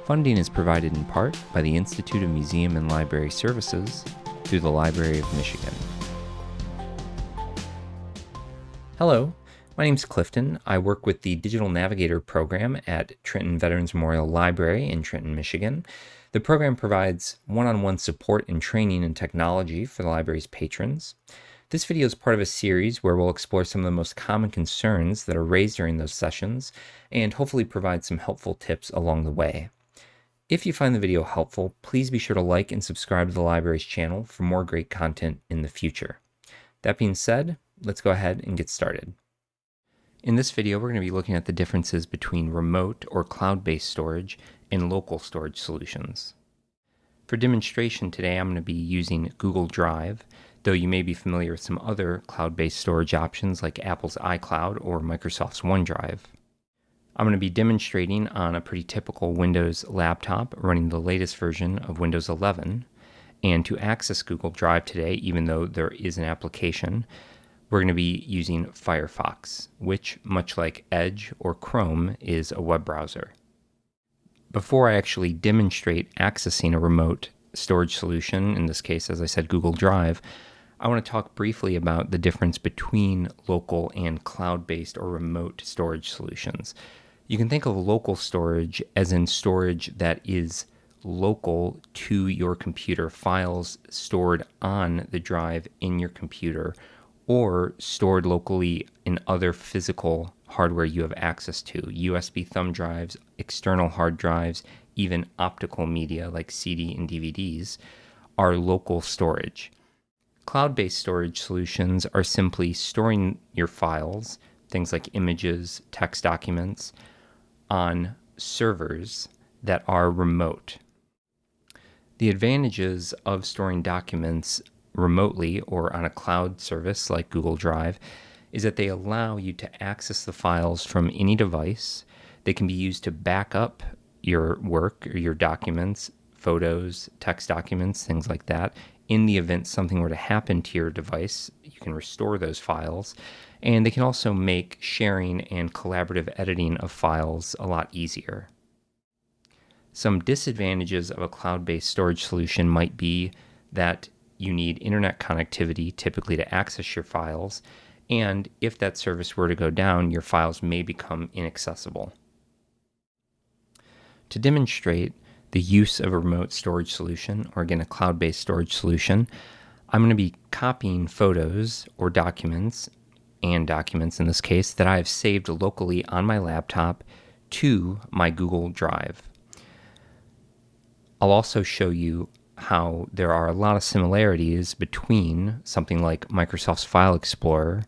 Funding is provided in part by the Institute of Museum and Library Services through the Library of Michigan. Hello, my name is Clifton. I work with the Digital Navigator program at Trenton Veterans Memorial Library in Trenton, Michigan. The program provides one-on-one support and training in technology for the library's patrons. This video is part of a series where we'll explore some of the most common concerns that are raised during those sessions and hopefully provide some helpful tips along the way. If you find the video helpful, please be sure to like and subscribe to the library's channel for more great content in the future. That being said, let's go ahead and get started. In this video, we're going to be looking at the differences between remote or cloud-based storage and local storage solutions. For demonstration today, I'm going to be using Google Drive, though you may be familiar with some other cloud-based storage options like Apple's iCloud or Microsoft's OneDrive. I'm going to be demonstrating on a pretty typical Windows laptop running the latest version of Windows 11. And to access Google Drive today, even though there is an application, we're going to be using Firefox, which, much like Edge or Chrome, is a web browser. Before I actually demonstrate accessing a remote storage solution, in this case, as I said, Google Drive, I want to talk briefly about the difference between local and cloud-based or remote storage solutions. You can think of local storage as in storage that is local to your computer, files stored on the drive in your computer, or stored locally in other physical hardware you have access to. USB thumb drives, external hard drives, even optical media like CD and DVDs are local storage. Cloud-based storage solutions are simply storing your files, things like images, text documents, on servers that are remote. The advantages of storing documents remotely or on a cloud service like Google Drive is that they allow you to access the files from any device. They can be used to back up your work or your documents, photos, text documents, things like that. In the event something were to happen to your device, you can restore those files. And they can also make sharing and collaborative editing of files a lot easier. Some disadvantages of a cloud-based storage solution might be that you need internet connectivity typically to access your files, and if that service were to go down, your files may become inaccessible. To demonstrate the use of a remote storage solution, or again, a cloud-based storage solution, I'm going to be copying photos or documents, and documents in this case, that I have saved locally on my laptop to my Google Drive. I'll also show you how there are a lot of similarities between something like Microsoft's File Explorer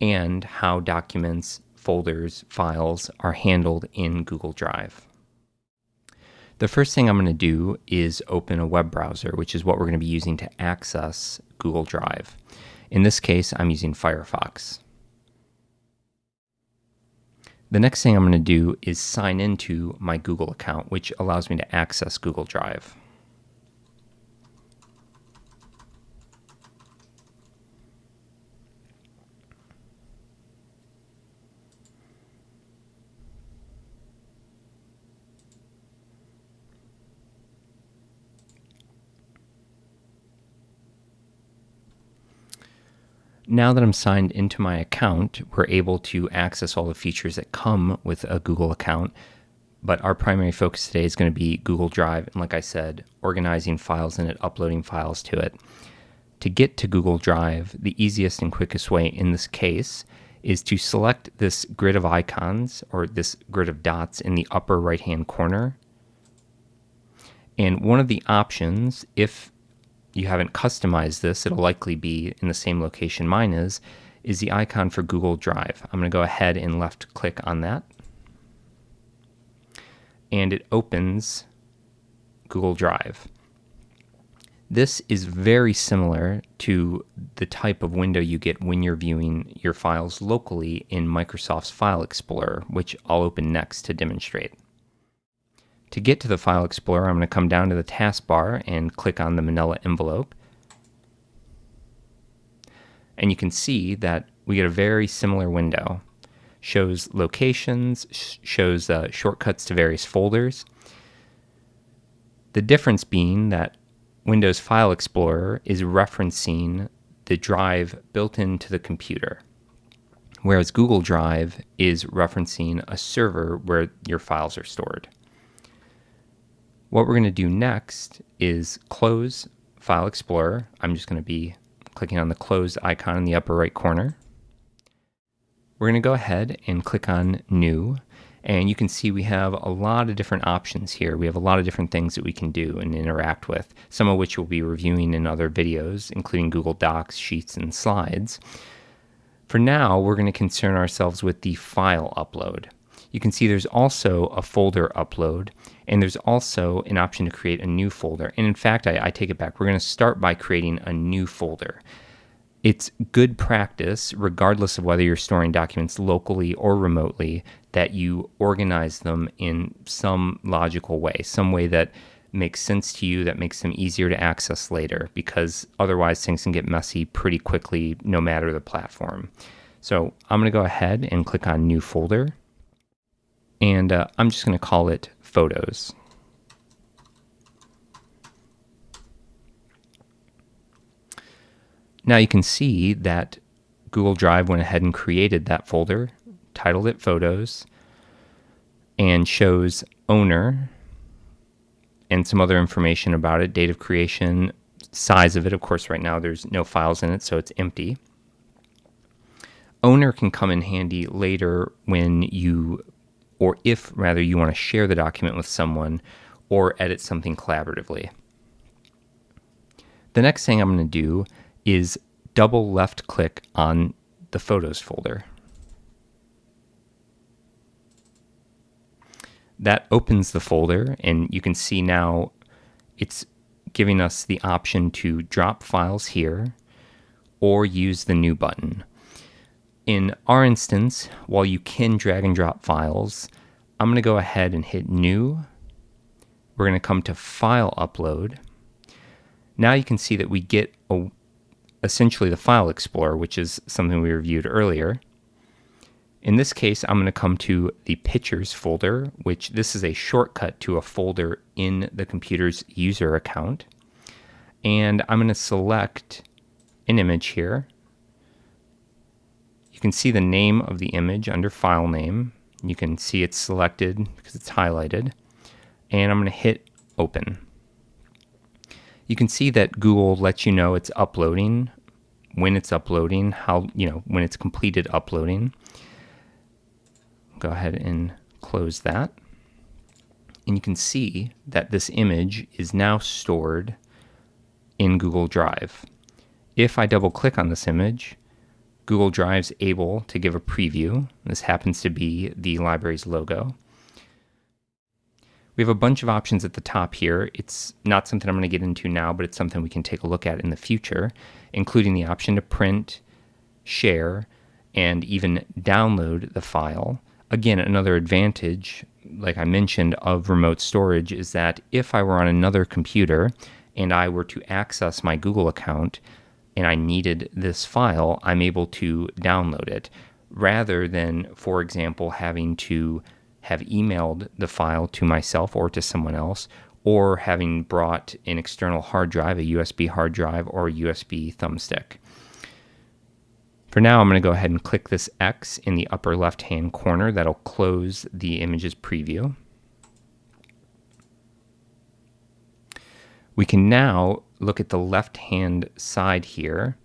and how documents, folders, files are handled in Google Drive. The first thing I'm going to do is open a web browser, which is what we're going to be using to access Google Drive. In this case, I'm using Firefox. The next thing I'm going to do is sign into my Google account, which allows me to access Google Drive. Now that I'm signed into my account, we're able to access all the features that come with a Google account, but our primary focus today is going to be Google Drive, and like I said, organizing files in it, uploading files to it. To get to Google Drive, the easiest and quickest way in this case is to select this grid of icons, or this grid of dots in the upper right-hand corner. And one of the options, if you haven't customized this, it'll likely be in the same location mine is the icon for Google Drive. I'm going to go ahead and left click on that. And it opens Google Drive. This is very similar to the type of window you get when you're viewing your files locally in Microsoft's File Explorer, which I'll open next to demonstrate. To get to the File Explorer, I'm going to come down to the taskbar and click on the manila envelope. And you can see that we get a very similar window. Shows locations, shows shortcuts to various folders. The difference being that Windows File Explorer is referencing the drive built into the computer, whereas Google Drive is referencing a server where your files are stored. What we're going to do next is close File Explorer. I'm just going to be clicking on the close icon in the upper right corner. We're going to go ahead and click on New, and you can see we have a lot of different options here. We have a lot of different things that we can do and interact with, some of which we'll be reviewing in other videos, including Google Docs, Sheets, and Slides. For now, we're going to concern ourselves with the file upload. You can see there's also a folder upload, and there's also an option to create a new folder. And in fact, I take it back. We're going to start by creating a new folder. It's good practice, regardless of whether you're storing documents locally or remotely, that you organize them in some logical way, some way that makes sense to you, that makes them easier to access later, because otherwise things can get messy pretty quickly, no matter the platform. So I'm going to go ahead and click on New Folder, and I'm just going to call it Photos. Now you can see that Google Drive went ahead and created that folder, titled it Photos, and shows owner and some other information about it, date of creation, size of it. Of course, right now there's no files in it, so it's empty. Owner can come in handy later when you, or if rather you want to share the document with someone or edit something collaboratively. The next thing I'm going to do is double left click on the Photos folder. That opens the folder, and you can see now it's giving us the option to drop files here or use the New button. In our instance, while you can drag and drop files, I'm going to go ahead and hit New. We're going to come to File Upload. Now you can see that we get essentially the File Explorer, which is something we reviewed earlier. In this case, I'm going to come to the Pictures folder, which this is a shortcut to a folder in the computer's user account. And I'm going to select an image here. You can see the name of the image under File Name. You can see it's selected because it's highlighted. And I'm going to hit Open. You can see that Google lets you know it's uploading, when it's uploading, when it's completed uploading. Go ahead and close that. And you can see that this image is now stored in Google Drive. If I double click on this image, Google Drive's able to give a preview. This happens to be the library's logo. We have a bunch of options at the top here. It's not something I'm going to get into now, but it's something we can take a look at in the future, including the option to print, share, and even download the file. Again, another advantage, like I mentioned, of remote storage is that if I were on another computer and I were to access my Google account and I needed this file, I'm able to download it rather than, for example, having to have emailed the file to myself or to someone else, or having brought an external hard drive, a USB hard drive or a USB thumbstick. For now, I'm going to go ahead and click this X in the upper left-hand corner. That'll close the image's preview. We can now look at the left-hand side here,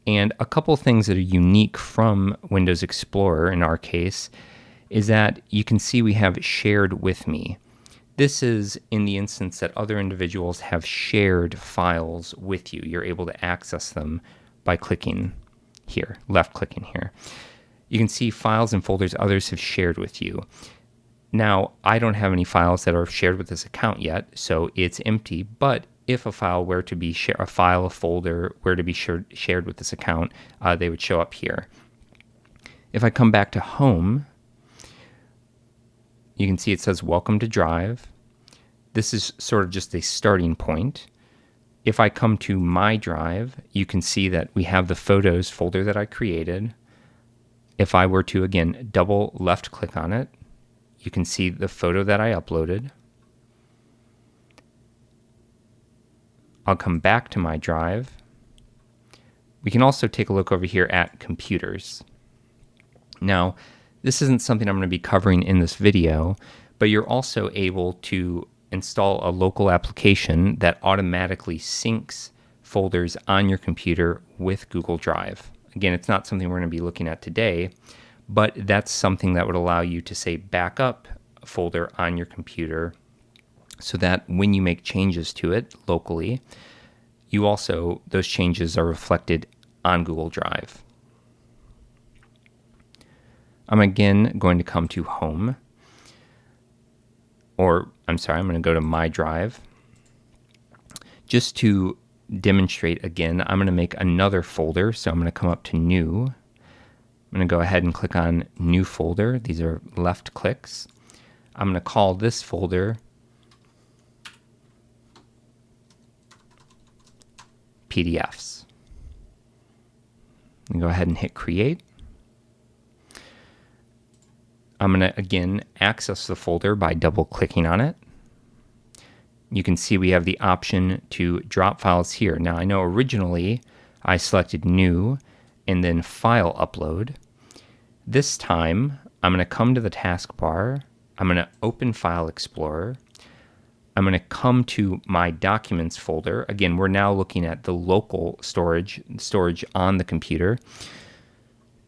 and a couple things that are unique from Windows Explorer in our case is that you can see we have Shared With Me. This is in the instance that other individuals have shared files with you. You're able to access them by clicking here, left-clicking here. You can see files and folders others have shared with you. Now, I don't have any files that are shared with this account yet, so it's empty, but if a file were to be a folder were to be shared with this account, they would show up here. If I come back to Home, you can see it says Welcome to Drive. This is sort of just a starting point. If I come to My Drive, you can see that we have the Photos folder that I created. If I were to, again, double left click on it, you can see the photo that I uploaded. I'll come back to my drive. We can also take a look over here at computers. Now, this isn't something I'm going to be covering in this video, but you're also able to install a local application that automatically syncs folders on your computer with Google Drive. Again, it's not something we're going to be looking at today, but that's something that would allow you to, say, back up a folder on your computer so that when you make changes to it locally, those changes are reflected on Google Drive. I'm again going to come to Home, I'm going to go to My Drive. Just to demonstrate again, I'm going to make another folder, so I'm going to come up to New. I'm going to go ahead and click on New Folder. These are left clicks. I'm going to call this folder PDFs. I'm going to go ahead and hit Create. I'm going to again access the folder by double clicking on it. You can see we have the option to drop files here. Now I know originally I selected New and then File Upload. This time I'm going to come to the taskbar. I'm going to open File Explorer. I'm going to come to my Documents folder. Again, we're now looking at the local storage on the computer.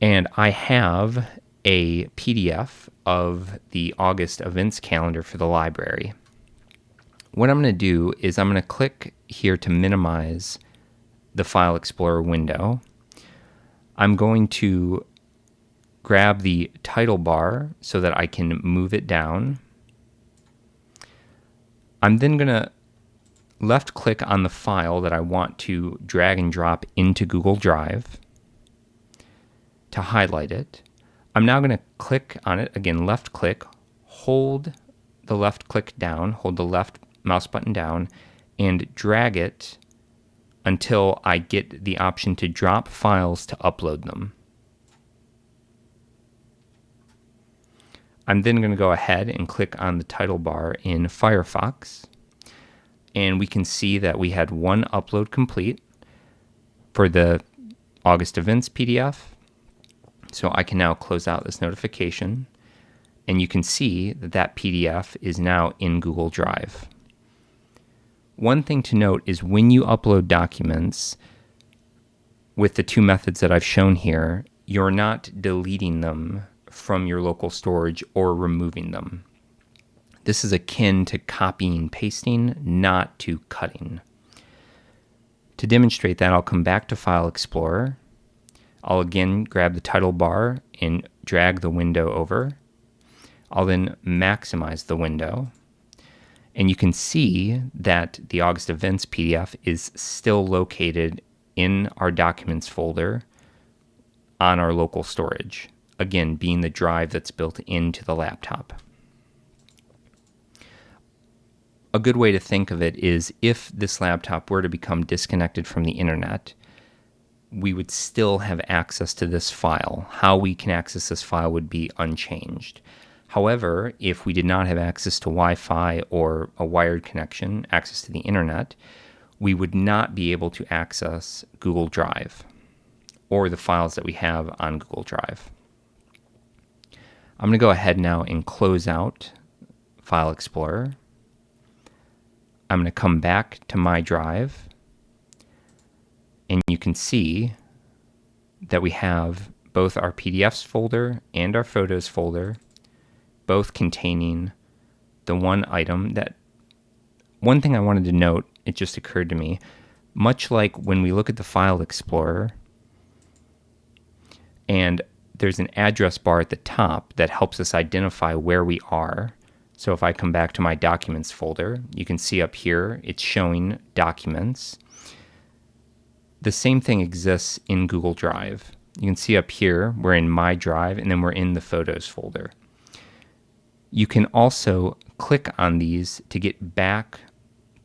And I have a PDF of the August events calendar for the library. What I'm going to do is I'm going to click here to minimize the File Explorer window. I'm going to grab the title bar so that I can move it down. I'm then going to left click on the file that I want to drag and drop into Google Drive to highlight it. I'm now going to click on it, again left click, hold the left click down, hold the left mouse button down, and drag it until I get the option to drop files to upload them. I'm then going to go ahead and click on the title bar in Firefox, and we can see that we had one upload complete for the August events PDF. So I can now close out this notification, and you can see that that PDF is now in Google Drive. One thing to note is when you upload documents with the two methods that I've shown here, you're not deleting them from your local storage or removing them. This is akin to copying and pasting, not to cutting. To demonstrate that, I'll come back to File Explorer. I'll again grab the title bar and drag the window over. I'll then maximize the window. And you can see that the August events PDF is still located in our documents folder on our local storage. Again, being the drive that's built into the laptop. A good way to think of it is if this laptop were to become disconnected from the internet, we would still have access to this file. How we can access this file would be unchanged. However, if we did not have access to Wi-Fi or a wired connection, access to the internet, we would not be able to access Google Drive or the files that we have on Google Drive. I'm going to go ahead now and close out File Explorer. I'm going to come back to my drive, and you can see that we have both our PDFs folder and our photos folder, both containing the one item. One thing I wanted to note, it just occurred to me, much like when we look at the File Explorer, and there's an address bar at the top that helps us identify where we are. So if I come back to my Documents folder, you can see up here it's showing Documents. The same thing exists in Google Drive. You can see up here we're in My Drive, and then we're in the Photos folder. You can also click on these to get back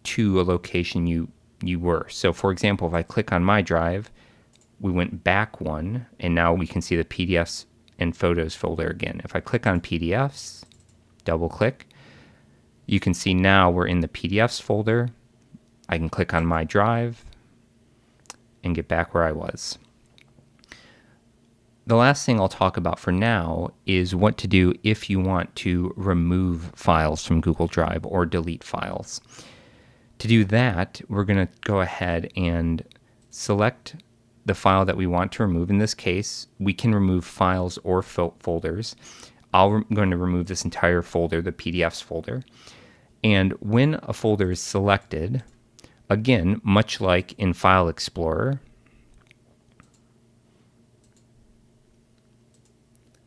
to a location you were. So for example, if I click on My Drive, we went back one, and now we can see the PDFs and Photos folder again. If I click on PDFs, double click, you can see now we're in the PDFs folder, I can click on My Drive and get back where I was. The last thing I'll talk about for now is what to do if you want to remove files from Google Drive or delete files. To do that, we're going to go ahead and select the file that we want to remove. In this case, we can remove files or folders. I'm going to remove this entire folder, the PDFs folder. And when a folder is selected, again, much like in File Explorer,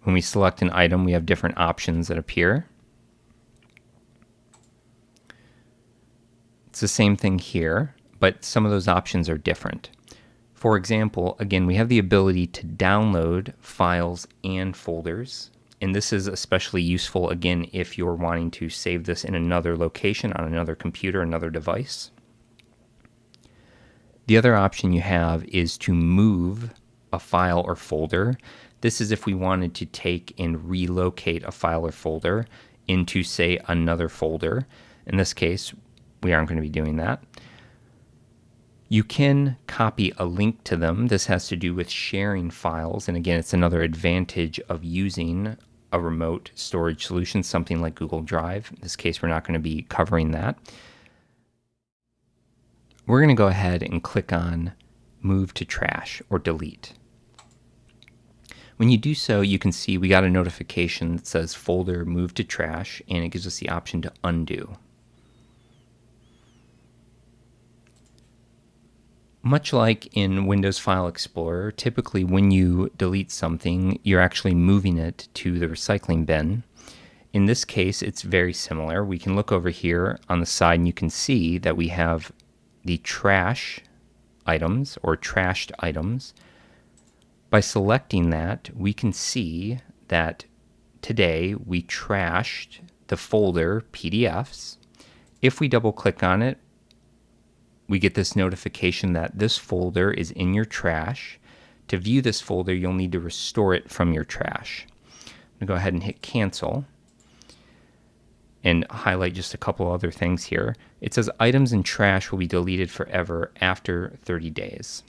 when we select an item, we have different options that appear. It's the same thing here, but some of those options are different. For example, again, we have the ability to download files and folders, and this is especially useful, again, if you're wanting to save this in another location, on another computer, another device. The other option you have is to move a file or folder. This is if we wanted to take and relocate a file or folder into, say, another folder. In this case, we aren't going to be doing that. You can copy a link to them. This has to do with sharing files. And again, it's another advantage of using a remote storage solution, something like Google Drive. In this case, we're not going to be covering that. We're going to go ahead and click on Move to Trash or Delete. When you do so, you can see we got a notification that says folder move to trash, and it gives us the option to undo. Much like in Windows File Explorer, typically when you delete something, you're actually moving it to the recycling bin. In this case, it's very similar. We can look over here on the side and you can see that we have the trash items or trashed items. By selecting that, we can see that today we trashed the folder PDFs. If we double click on it, we get this notification that this folder is in your trash. To view this folder, you'll need to restore it from your trash. I'm going to go ahead and hit cancel and highlight just a couple other things here. It says items in trash will be deleted forever after 30 days.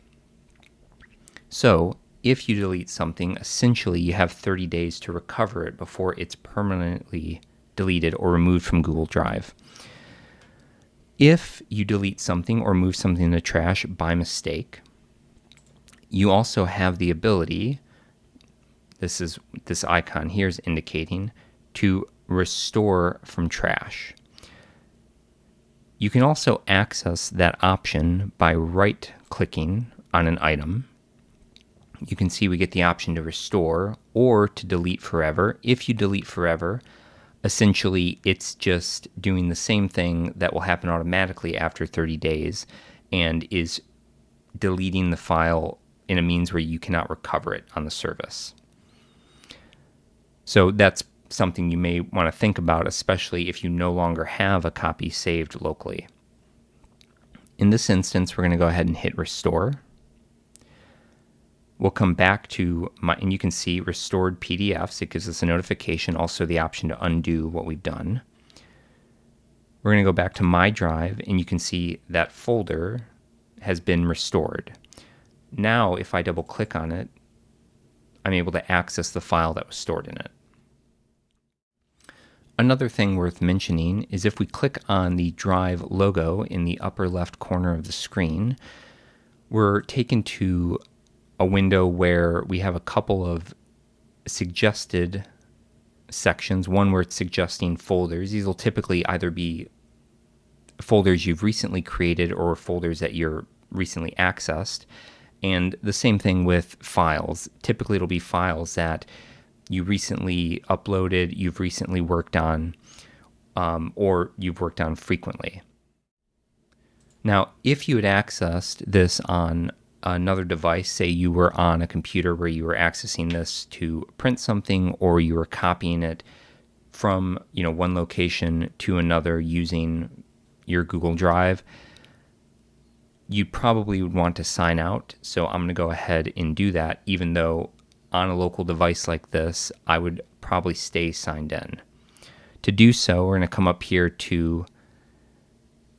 So if you delete something, essentially you have 30 days to recover it before it's permanently deleted or removed from Google Drive. If you delete something or move something in the trash by mistake, you also have the ability, this icon here is indicating, to restore from trash. You can also access that option by right-clicking on an item. You can see we get the option to restore or to delete forever. If you delete forever, essentially it's just doing the same thing that will happen automatically after 30 days and is deleting the file in a means where you cannot recover it on the service. So that's something you may want to think about, especially if you no longer have a copy saved locally. In this instance, we're going to go ahead and hit restore. We'll come back to and you can see restored PDFs. It gives us a notification, also the option to undo what we've done. We're going to go back to My Drive, and you can see that folder has been restored. Now, if I double click on it, I'm able to access the file that was stored in it. Another thing worth mentioning is if we click on the Drive logo in the upper left corner of the screen, we're taken to a window where we have a couple of suggested sections. One where it's suggesting folders. These will typically either be folders you've recently created or folders that you're recently accessed. And the same thing with files. Typically it'll be files that you recently uploaded, you've recently worked on, or you've worked on frequently. Now, if you had accessed this on another device, say you were on a computer where you were accessing this to print something, or you were copying it from one location to another using your Google Drive, you probably would want to sign out. So I'm going to go ahead and do that, even though on a local device like this, I would probably stay signed in. To do so, we're going to come up here to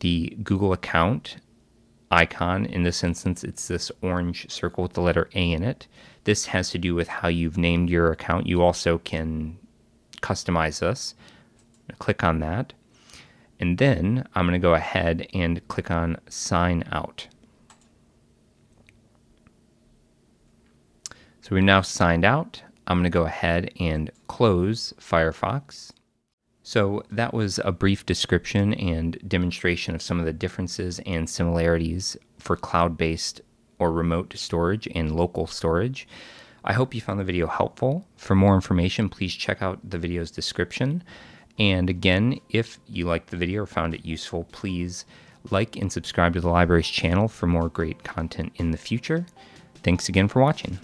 The Google account icon, in this instance, it's this orange circle with the letter A in it. This has to do with how you've named your account. You also can customize this. Click on that. And then I'm going to go ahead and click on Sign Out. So we've now signed out. I'm going to go ahead and close Firefox. So that was a brief description and demonstration of some of the differences and similarities for cloud-based or remote storage and local storage. I hope you found the video helpful. For more information, please check out the video's description. And again, if you liked the video or found it useful, please like and subscribe to the library's channel for more great content in the future. Thanks again for watching.